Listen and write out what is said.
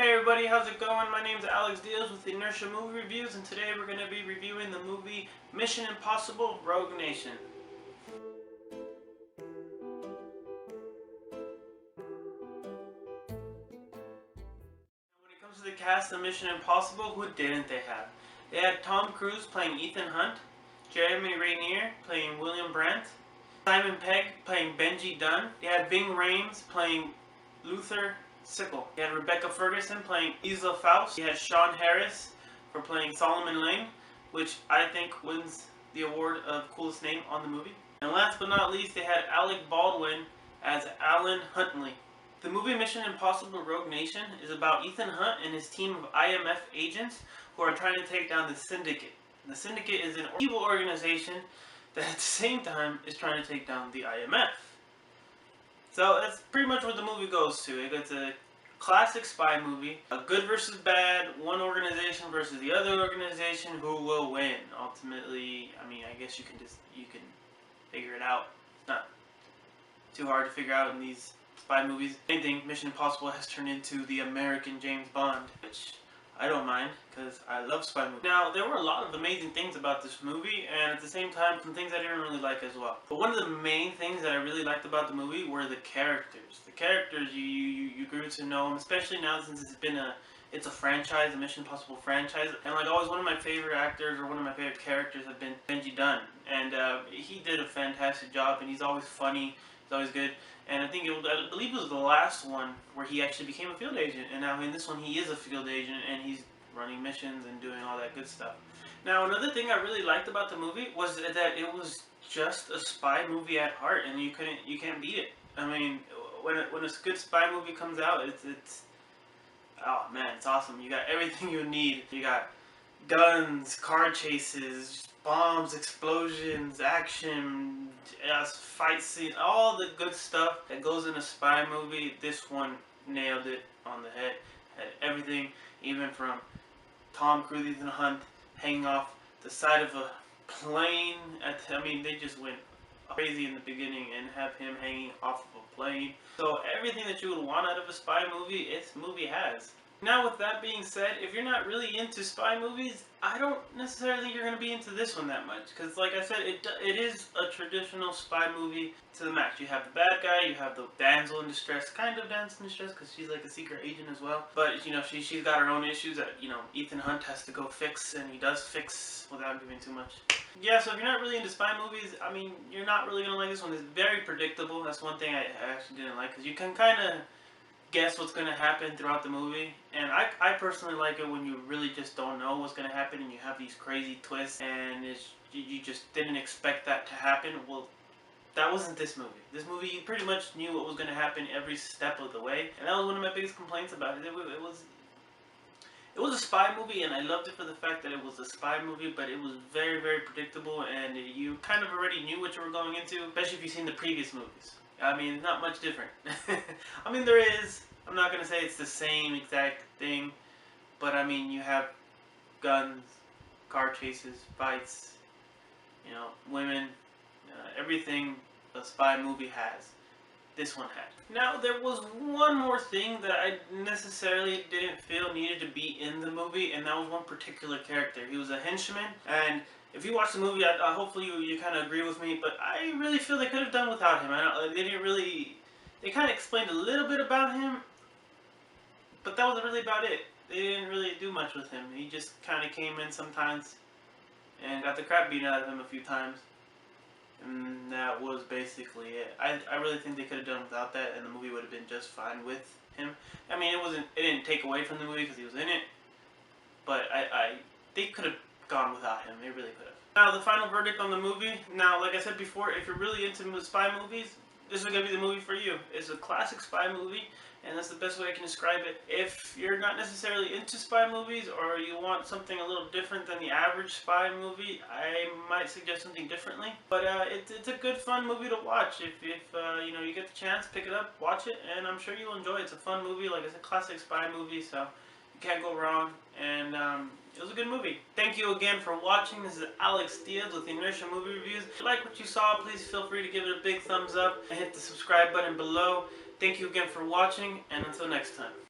Hey everybody, how's it going? My name's Alex Diaz with Inertia Movie Reviews, and today we're going to be reviewing the movie Mission Impossible Rogue Nation. When it comes to the cast of Mission Impossible, who didn't they have? They had Tom Cruise playing Ethan Hunt, Jeremy Renner playing William Brandt, Simon Pegg playing Benji Dunn. They had Ving Rhames playing Luther Sickle. They had Rebecca Ferguson playing Isla Faust. They had Sean Harris for playing Solomon Lane, which I think wins the award of coolest name on the movie. And last but not least, they had Alec Baldwin as Alan Huntley. The movie Mission Impossible Rogue Nation is about Ethan Hunt and his team of IMF agents who are trying to take down the Syndicate. The Syndicate is an evil organization that at the same time is trying to take down the IMF. So that's pretty much what the movie goes to. It's a classic spy movie. A good versus bad, one organization versus the other organization, who will win? Ultimately, I mean, I guess you can figure it out. It's not too hard to figure out in these spy movies. Anything, Mission Impossible has turned into the American James Bond, which I don't mind, because I love spy movies. Now, there were a lot of amazing things about this movie, and at the same time, some things I didn't really like as well. But one of the main things that I really liked about the movie were the characters. The characters, you grew to know them, especially now since it's a franchise, a Mission Impossible franchise. And like always, one of my favorite actors, or one of my favorite characters, have been Benji Dunn. And he did a fantastic job, and he's always funny, he's always good. And I believe it was the last one where he actually became a field agent. And now in this one, he is a field agent, and he's running missions and doing all that good stuff. Now, another thing I really liked about the movie was that it was just a spy movie at heart, and you can't beat it. I mean, when a good spy movie comes out, it's oh man, it's awesome. You got everything you need. You got guns, car chases, bombs, explosions, action, fight scene, all the good stuff that goes in a spy movie. This one nailed it on the head. Had everything, even from Tom Cruise, Ethan Hunt hanging off the side of a plane. I mean, they just went crazy in the beginning and have him hanging off of a plane. So everything that you would want out of a spy movie, this movie has. Now, with that being said, if you're not really into spy movies, I don't necessarily think you're going to be into this one that much. Because, like I said, it is a traditional spy movie to the max. You have the bad guy, you have the damsel in distress, kind of damsel in distress, because she's like a secret agent as well. But, you know, she's got her own issues that, you know, Ethan Hunt has to go fix, and he does fix without giving too much. Yeah, so if you're not really into spy movies, I mean, you're not really going to like this one. It's very predictable. That's one thing I actually didn't like, because you can kind of guess what's going to happen throughout the movie, and I personally like it when you really just don't know what's going to happen and you have these crazy twists and you just didn't expect that to happen. Well, that wasn't this movie. This movie, you pretty much knew what was going to happen every step of the way, and that was one of my biggest complaints about it. It was a spy movie, and I loved it for the fact that it was a spy movie, but it was very, very predictable, and you kind of already knew what you were going into, especially if you've seen the previous movies. I mean, not much different. I mean, there is. I'm not going to say it's the same exact thing, but I mean, you have guns, car chases, fights, you know, women, everything a spy movie has. This one had. Now, there was one more thing that I necessarily didn't feel needed to be in the movie, and that was one particular character. He was a henchman, and if you watch the movie, hopefully you kind of agree with me, but I really feel they could have done without him. They kind of explained a little bit about him, but that was really about it. They didn't really do much with him. He just kind of came in sometimes and got the crap beaten out of him a few times. And that was basically it. I really think they could have done without that, and the movie would have been just fine with him. I mean, it didn't take away from the movie because he was in it, but they could have gone without him. They really could have. Now, the final verdict on the movie. Now, like I said before, if you're really into spy movies, this is going to be the movie for you. It's a classic spy movie, and that's the best way I can describe it. If you're not necessarily into spy movies, or you want something a little different than the average spy movie, I might suggest something differently. But it's a good, fun movie to watch. If you know, you get the chance, pick it up, watch it, and I'm sure you'll enjoy it. It's a fun movie. Like, it's a classic spy movie, so you can't go wrong. And it was a good movie. Thank you again for watching. This is Alex Diaz with Inertia Movie Reviews. If you like what you saw, please feel free to give it a big thumbs up and hit the subscribe button below. Thank you again for watching, and until next time.